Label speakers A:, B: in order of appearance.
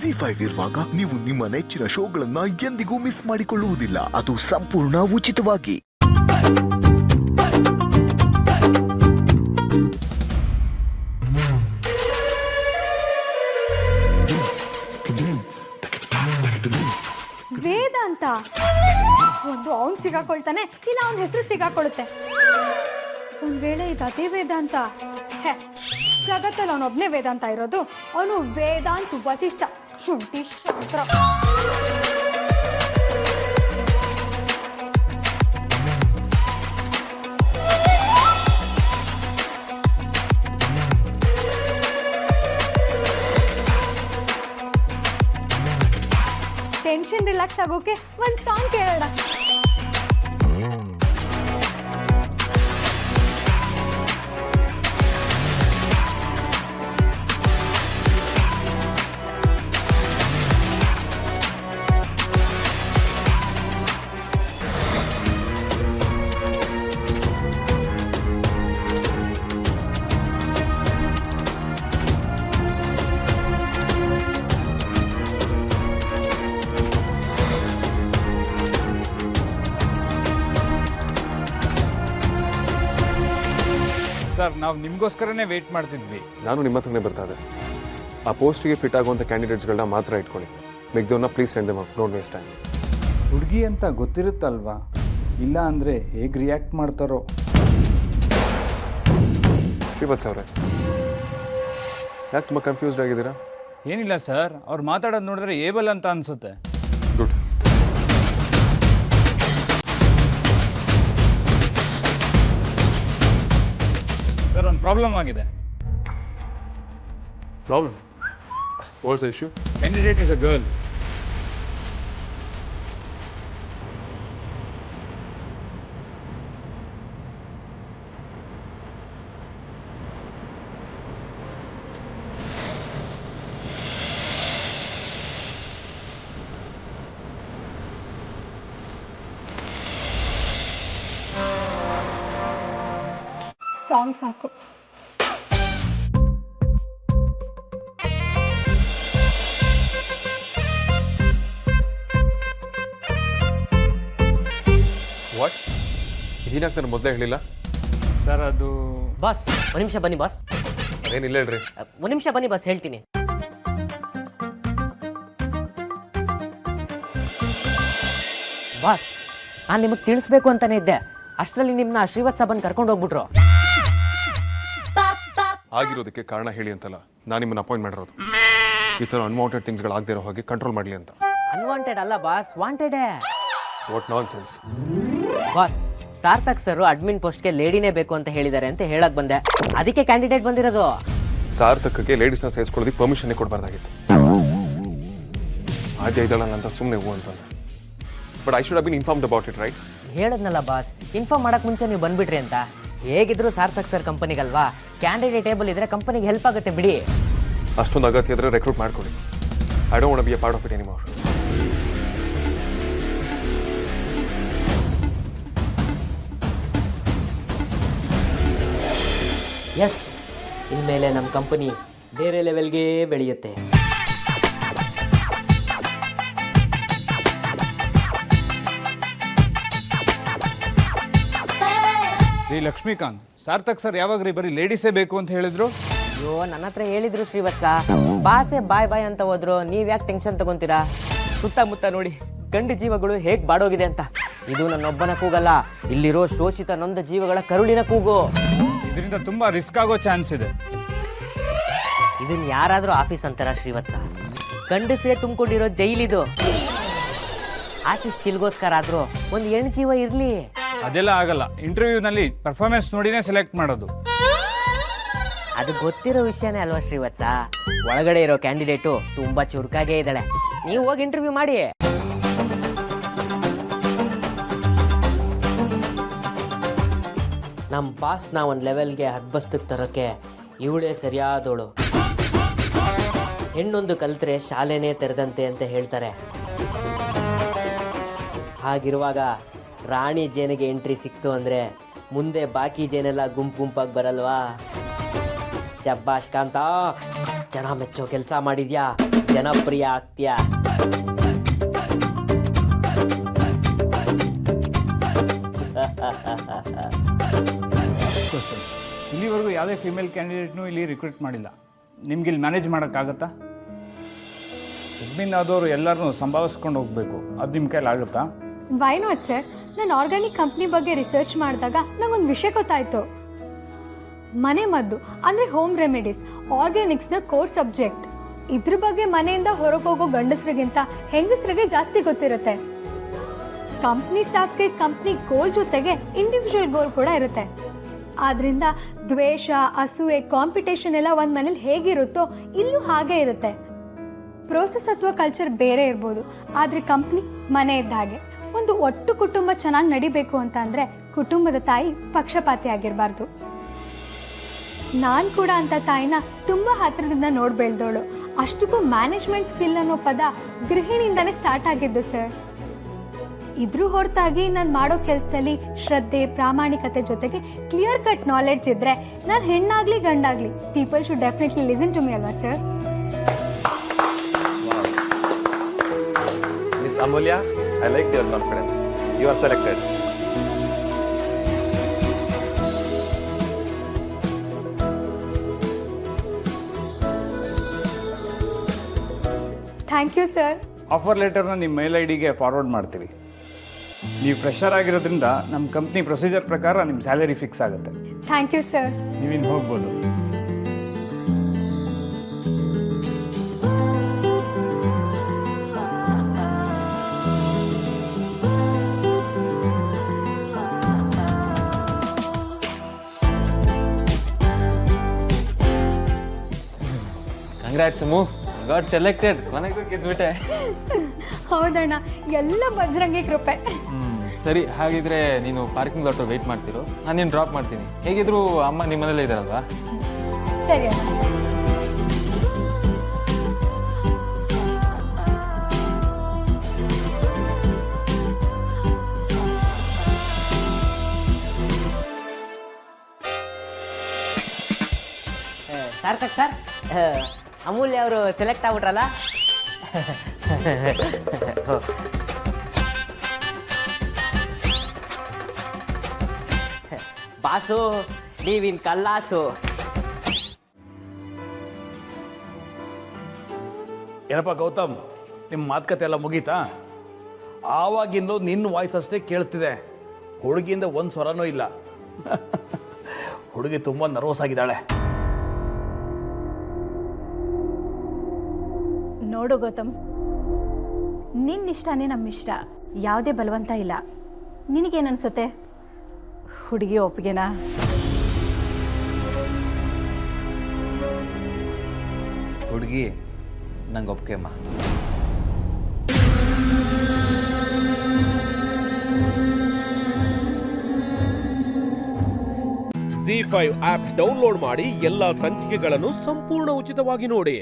A: ZEE5 ಇರುವಾಗ ನೀವು ನಿಮ್ಮ ನೆಚ್ಚಿನ ಶೋಗಳನ್ನ ಎಂದಿಗೂ ಮಿಸ್ ಮಾಡಿಕೊಳ್ಳುವುದಿಲ್ಲ. ಅದು ಸಂಪೂರ್ಣ ಉಚಿತವಾಗಿ.
B: ವೇದಾಂತ ಒಂದು ಅವನು ಸಿಗಾಕೊಳ್ತಾನೆ, ಇಲ್ಲ ಅವನ ಹೆಸರು ಸಿಗಾಕೊಳ್ಳುತ್ತೆ. ಒಂದ್ ವೇಳೆ ಇದು ಅದೇ ವೇದಾಂತ? ಜಗತ್ತಲ್ಲಿ ಅವನೊಬ್ನೇ ವೇದಾಂತ ಇರೋದು. ಅವನು ವೇದಾಂತ ವಸಿಷ್ಠ ಶುಂಠಿ ಶಾಸ್ತ್ರ. ಟೆನ್ಷನ್ ರಿಲ್ಯಾಕ್ಸ್ ಆಗೋಕೆ ಒಂದು ಸಾಂಗ್ ಕೇಳೋಣ.
C: ಸರ್, ನಾವು ನಿಮಗೋಸ್ಕರನೇ ವೇಟ್ ಮಾಡ್ತಿದ್ವಿ.
D: ನಾನು ನಿಮ್ಮ ಹತ್ರನೇ ಬರ್ತಾ ಇದ್ದೆ. ಆ ಪೋಸ್ಟಿಗೆ ಫಿಟ್ ಆಗುವಂಥ ಕ್ಯಾಂಡಿಡೇಟ್ಸ್ಗಳನ್ನ ಮಾತ್ರ ಇಟ್ಕೊಳ್ಳಿ. ಮಿಗ್ದವ್ರನ್ನ please send them up. Don't waste time.
E: ಹುಡುಗಿ ಅಂತ ಗೊತ್ತಿರುತ್ತಲ್ವಾ, ಇಲ್ಲ ಅಂದರೆ ಹೇಗೆ ರಿಯಾಕ್ಟ್ ಮಾಡ್ತಾರೋ.
D: ಶ್ರೀವತ್ಸ ಅವರೇ, ಯಾಕೆ ತುಂಬ ಕನ್ಫ್ಯೂಸ್ಡ್ ಆಗಿದ್ದೀರಾ?
C: ಏನಿಲ್ಲ ಸರ್, ಅವ್ರು ಮಾತಾಡೋದು ನೋಡಿದ್ರೆ ಏಬಲ್ ಅಂತ ಅನ್ಸುತ್ತೆ.
D: ಗುಡ್.
C: ಸರ್, ಒಂದು ಪ್ರಾಬ್ಲಮ್ ಆಗಿದೆ.
D: Problem? What's the issue?
C: Candidate is a girl.
B: Song ಸಾಕು.
D: ವಾಟ್? ಇದೀನಾಗ ನಾನು ಮೊದಲೇ ಹೇಳಿಲ್ಲ.
C: ಸರ್, ಅದು
F: ಬಾಸ್ ಒಂದು ನಿಮಿಷ ಬನ್ನಿ ಬಾಸ್.
D: ಏನಿಲ್ಲ ಹೇಳ್ರಿ.
F: ಒಂದು ನಿಮಿಷ ಬನ್ನಿ ಬಾಸ್, ಹೇಳ್ತೀನಿ. ಬಾಸ್, ನಾನು ನಿಮಗೆ ತಿಳಿಸ್ಬೇಕು ಅಂತಾನೆ ಇದ್ದೆ, ಅಷ್ಟರಲ್ಲಿ ನಿಮ್ಮನ್ನ ಶ್ರೀವತ್ಸ ಬಂದು ಕರ್ಕೊಂಡು ಹೋಗ್ಬಿಟ್ರು.
D: ಆಗಿರೋದಕ್ಕೆ ಕಾರಣ ಹೇಳಿ ಅಂತಲ್ಲ, ನಾನು ನಿಮ್ಮನ್ನು ಅಪಾಯಿಂಟ್ ಮಾಡಿರೋದು. ಈ ಥರ ಅನ್ವಾಂಟೆಡ್ ಥಿಂಗ್ಸ್ಗಳಾಗದೇ ಇರೋ ಹಾಗೆ ಕಂಟ್ರೋಲ್ ಮಾಡಲಿ ಅಂತ.
F: ಅನ್ವಾಂಟೆಡ್ ಅಲ್ಲ ಬಾಸ್, ವಾಂಟೆಡೇ.
D: What non sense?
F: Boss, Sarthak sir admin ಪೋಸ್ಟ್ಗೆ ಲೇಡಿನೇ ಬೇಕು ಅಂತ ಹೇಳಿದ್ದಾರೆ ಅಂತ ಹೇಳಕ್ ಬಂದೆ, ಅದಕ್ಕೆ ಕ್ಯಾಂಡಿಡೇಟ್ ಬಂದಿರೋದು.
D: ಸಾರ್ಥಕಕ್ಕೆ ಲೇಡೀಸ್ನ ಸೇರಿಸ್ಕೊಳ್ಳೋದಕ್ಕೆ ಪರ್ಮಿಷನ್ನೇ ಕೊಡಬಾರ್ದಾಗಿತ್ತು. ಆದ್ಯ ಇದ್ದಾಳಲ್ಲ ಅಂತ ಸುಮ್ಮನೆ ಹೂ ಅಂತಂದ್ರೆ. But I should have been informed about it, right?
F: ಹೇಳದ್ನಲ್ಲ ಬಾಸ್, ಇನ್ಫಾರ್ಮ್ ಮಾಡಕ್ ಮುಂಚೆ ನೀವು ಬಂದ್ಬಿಟ್ರಿ ಅಂತ. ಹೇಗಿದ್ರು ಸಾರ್ಥಕ್ ಸರ್ ಕಂಪನಿಗಲ್ವಾ, ಕ್ಯಾಂಡಿಡೇಟ್ ಟೇಬಲ್ ಇದ್ರೆ ಕಂಪನಿಗೆ ಹೆಲ್ಪ್ ಆಗುತ್ತೆ ಬಿಡಿ.
D: ಅಷ್ಟೊಂದು ಅಗತ್ಯ ಇದ್ರೆ ರೆಕ್ರೂಟ್ ಮಾಡ್ಕೊಳ್ಳಿ. I don't want to be a part of it anymore.
F: Yes, ಇನ್ಮೇಲೆ ನಮ್ಮ ಕಂಪನಿ ಬೇರೆ ಲೆವೆಲ್ಗೆ ಬೆಳೆಯುತ್ತೆ.
C: ರೀ ಲಕ್ಷ್ಮೀಕಾಂತ್, ಸಾರ್ಥಕ್ ಸರ್ ಯಾವಾಗ ರೀ ಬರೀ ಲೇಡೀಸೇ ಬೇಕು ಅಂತ ಹೇಳಿದ್ರು?
F: ಅಯ್ಯೋ, ನನ್ನ ಹತ್ರ ಹೇಳಿದ್ರು ಶ್ರೀವತ್ಸ. ಬಾಸೆ ಬಾಯ್ ಬಾಯ್ ಅಂತ ಹೋದ್ರು, ನೀವು ಯಾಕೆ ಟೆನ್ಷನ್ ತಗೊಂತೀರಾ? ಸುತ್ತಮುತ್ತ ನೋಡಿ ಗಂಡು ಜೀವಗಳು ಹೇಗೆ ಬಾಡೋಗಿದೆ ಅಂತ. ಇದು ನನ್ನೊಬ್ಬನ ಕೂಗಲ್ಲ, ಇಲ್ಲಿರೋ ಶೋಷಿತ ನೊಂದ ಜೀವಗಳ ಕರುಳಿನ ಕೂಗು.
C: ಇದರಿಂದ ತುಂಬಾ ರಿಸ್ಕ್ ಆಗೋ ಚಾನ್ಸ್ ಇದೆ.
F: ಇದನ್ನ ಯಾರಾದರೂ ಆಫೀಸ್ ಅಂತಾರ ಶ್ರೀವತ್ಸ? ಗಂಡಸೇ ತುಂಬಿಕೊಂಡಿರೋ ಜೈಲಿದು. ಆಫೀಸ್ ಚಿಲ್ಗೋಸ್ಕರ ಆದ್ರೂ ಒಂದು ಹೆಣ್ಣು ಜೀವ ಇರ್ಲಿ.
C: ಅದೆಲ್ಲ ಆಗಲ್ಲ. ಇಂಟರ್ವ್ಯೂನಲ್ಲಿ ಪರ್ಫಾರ್ಮೆನ್ಸ್ ನೋಡಿನೇ ಸೆಲೆಕ್ಟ್ ಮಾಡೋದು.
F: ಅದು ಗೊತ್ತಿರೋ ವಿಷಯನೇ ಅಲ್ವಾ ಶ್ರೀವತ್ಸ? ಒಳಗಡೆ ಇರೋ ಕ್ಯಾಂಡಿಡೇಟು ತುಂಬಾ ಚುರುಕಾಗೇ ಇದ್ದಾಳೆ. ನೀವು ಹೋಗಿ ಇಂಟರ್ವ್ಯೂ ಮಾಡಿ. ನಮ್ಮ ಬಾಸ್ನ ಒಂದು ಲೆವೆಲ್ಗೆ ಹದ್ಬಸ್ತಕ್ಕೆ ತರೋಕ್ಕೆ ಇವಳೇ ಸರಿಯಾದವಳು. ಹೆಣ್ಣೊಂದು ಕಲ್ತ್ರೆ ಶಾಲೆನೇ ತೆರೆದಂತೆ ಅಂತ ಹೇಳ್ತಾರೆ. ಹಾಗಿರುವಾಗ ರಾಣಿ ಜೇನಿಗೆ ಎಂಟ್ರಿ ಸಿಕ್ತು ಅಂದರೆ ಮುಂದೆ ಬಾಕಿ ಜೇನೆಲ್ಲ ಗುಂಪಾಗಿ ಬರಲ್ವಾ? ಶಬ್ಬಾಷ್ ಕಾಂತ. ಜನ ಮೆಚ್ಚೋ ಕೆಲಸ ಮಾಡಿದ್ಯಾ, ಜನಪ್ರಿಯ ಆಗ್ತೀಯಾ.
C: ಇಲ್ಲಿವರೆಗೂ ಯಾವುದೇ ಫಿಮೇಲ್ ಕ್ಯಾಂಡಿಡೇಟ್ನೂ ಇಲ್ಲಿ ರಿಕ್ರೂಟ್ ಮಾಡಿಲ್ಲ. ನಿಮ್ಗೆ ಇಲ್ಲಿ ಮ್ಯಾನೇಜ್ ಮಾಡೋಕ್ಕಾಗತ್ತಾ? ಅಡ್ಮಿನ್ ಆದವರು ಎಲ್ಲರನ್ನೂ ಸಂಭಾಳಿಸ್ಕೊಂಡು ಹೋಗಬೇಕು, ಅದು ನಿಮ್ಮ ಕೈಲಾಗುತ್ತಾ?
B: Why not sir? ನಾನು ಆರ್ಗ್ಯಾನಿಕ್ ಕಂಪ್ನಿ ಬಗ್ಗೆ ರಿಸರ್ಚ್ ಮಾಡಿದಾಗ ನಂಗೊಂದು ವಿಷಯ ಗೊತ್ತಾಯಿತು. ಮನೆ ಮದ್ದು ಅಂದರೆ ಹೋಮ್ ರೆಮಿಡೀಸ್ ಆರ್ಗ್ಯಾನಿಕ್ಸ್ನ ಕೋರ್ ಸಬ್ಜೆಕ್ಟ್. ಇದ್ರ ಬಗ್ಗೆ ಮನೆಯಿಂದ ಹೊರಗೆ ಹೋಗೋ ಗಂಡಸರಿಗಿಂತ ಹೆಂಗಸರಿಗೆ ಜಾಸ್ತಿ ಗೊತ್ತಿರುತ್ತೆ. ಕಂಪ್ನಿ ಸ್ಟಾಫ್ಗೆ ಕಂಪ್ನಿ ಗೋಲ್ ಜೊತೆಗೆ ಇಂಡಿವಿಜುವಲ್ ಗೋಲ್ ಕೂಡ ಇರುತ್ತೆ. ಆದ್ರಿಂದ ದ್ವೇಷ, ಅಸೂಯೆ, ಕಾಂಪಿಟೇಷನ್ ಎಲ್ಲ ಒಂದು ಮನೇಲಿ ಹೇಗಿರುತ್ತೋ ಇಲ್ಲೂ ಹಾಗೆ ಇರುತ್ತೆ. ಪ್ರೋಸೆಸ್ ಅಥವಾ ಕಲ್ಚರ್ ಬೇರೆ ಇರ್ಬೋದು, ಆದರೆ ಕಂಪ್ನಿ ಮನೆ ಇದ್ದ ಹಾಗೆ. ಒಂದು ಒಟ್ಟು ಕುಟುಂಬ ಚೆನ್ನಾಗಿ ನಡಿಬೇಕು ಅಂತ ಅಂದರೆ ಕುಟುಂಬದ ತಾಯಿ ಪಕ್ಷಪಾತಿ ಆಗಿರಬಾರ್ದು. ನಾನು ಕೂಡ ಅಂತ ತಾಯಿನ ತುಂಬ ಹತ್ತಿರದಿಂದ ನೋಡಿ ಬೆಳೆದವಳು. ಅಷ್ಟಕ್ಕೂ ಮ್ಯಾನೇಜ್ಮೆಂಟ್ ಸ್ಕಿಲ್ ಅನ್ನೋ ಪದ ಗೃಹಿಣಿಯಿಂದನೇ ಸ್ಟಾರ್ಟ್ ಆಗಿದ್ದು ಸರ್. ಇದ್ರ ಹೊರತಾಗಿ ನಾನು ಮಾಡೋ ಕೆಲಸದಲ್ಲಿ ಶ್ರದ್ಧೆ, ಪ್ರಾಮಾಣಿಕತೆ ಜೊತೆಗೆ ಕ್ಲಿಯರ್ ಕಟ್ ನಾಲೆಡ್ಜ್ ಇದ್ದರೆ ನಾನು ಹೆಣ್ಣಾಗಲಿ ಗಂಡಾಗಲಿ people should definitely listen to me ಅಲ್ವಾ sir?
G: Miss Amulya, I like your confidence. You are selected.
B: Thank you sir.
C: Offer ಲೆಟರ್ನ ನಿಮ್ಮ ಮೇಲ್ ಐಡಿಗೆ ಫಾರ್ವರ್ಡ್ ಮಾಡ್ತೀವಿ. ನೀವು ಫ್ರೆಷರ್ ಆಗಿರೋದ್ರಿಂದ ನಮ್ಮ ಕಂಪ್ನಿ ಪ್ರೊಸೀಜರ್ ಪ್ರಕಾರ ನಿಮ್ಮ ಸ್ಯಾಲರಿ ಫಿಕ್ಸ್ ಆಗುತ್ತೆ.
B: Thank you sir.
C: ನೀವಿನ್ನು ಹೋಗ್ಬೋದು.
H: Congrats Ammu, got selected. ಕೊನೆಗೂ ಗೆದ್ಬಿಟ್ಟೆ.
B: ಹೌದಣ್ಣ, ಎಲ್ಲ ಬಜರಂಗಿ ಕೃಪೆ.
H: ಸರಿ, ಹಾಗಿದ್ರೆ ನೀನು ಪಾರ್ಕಿಂಗ್ ಲಾಟ್ ವೆಯ್ಟ್ ಮಾಡ್ತಿರು, ನಾನು ನೀನು ಡ್ರಾಪ್ ಮಾಡ್ತೀನಿ. ಹೇಗಿದ್ರು ಅಮ್ಮ ನಿಮ್ಮ ಮನೇಲೇ ಇದ್ದಾರಲ್ವಾ?
B: ಸರಿ ಅಣ್ಣ.
F: ಸಾರ್ಥಕ್ ಸರ್, ಅಮೂಲ್ಯ ಅವರು ಸೆಲೆಕ್ಟ್ ಆಗ್ಬಿಟ್ರಲ್ಲ. ಬಾಸು, ನೀವಿನ್ ಕಲ್ಲಾಸು.
I: ಏನಪ್ಪ ಗೌತಮ್, ನಿಮ್ಮ ಮಾತುಕತೆ ಎಲ್ಲ ಮುಗೀತಾ? ಆವಾಗಿಂದು ನಿನ್ನ ವಾಯ್ಸ್ ಅಷ್ಟೇ ಕೇಳ್ತಿದೆ, ಹುಡುಗಿಯಿಂದ ಒಂದು ಸ್ವರನೂ ಇಲ್ಲ. ಹುಡುಗಿ ತುಂಬ ನರ್ವಸ್ ಆಗಿದ್ದಾಳೆ.
J: ನೋಡು ಗೌತಮ್, ನಿನ್ನಿಷ್ಟನೇ ನಮ್ಮಿಷ್ಟ, ಯಾವುದೇ ಬಲವಂತ ಇಲ್ಲ. ನಿನಗೇನನ್ಸುತ್ತೆ? ಹುಡುಗಿ ಒಪ್ಪಿಗೆನಾ?
H: ಹುಡುಗಿ ನಂಗೆ ಒಪ್ಪಿಗೆ ಅಮ್ಮ.
K: ZEE5 ಆಪ್ ಡೌನ್ಲೋಡ್ ಮಾಡಿ ಎಲ್ಲಾ ಸಂಚಿಕೆಗಳನ್ನು ಸಂಪೂರ್ಣ ಉಚಿತವಾಗಿ ನೋಡಿ.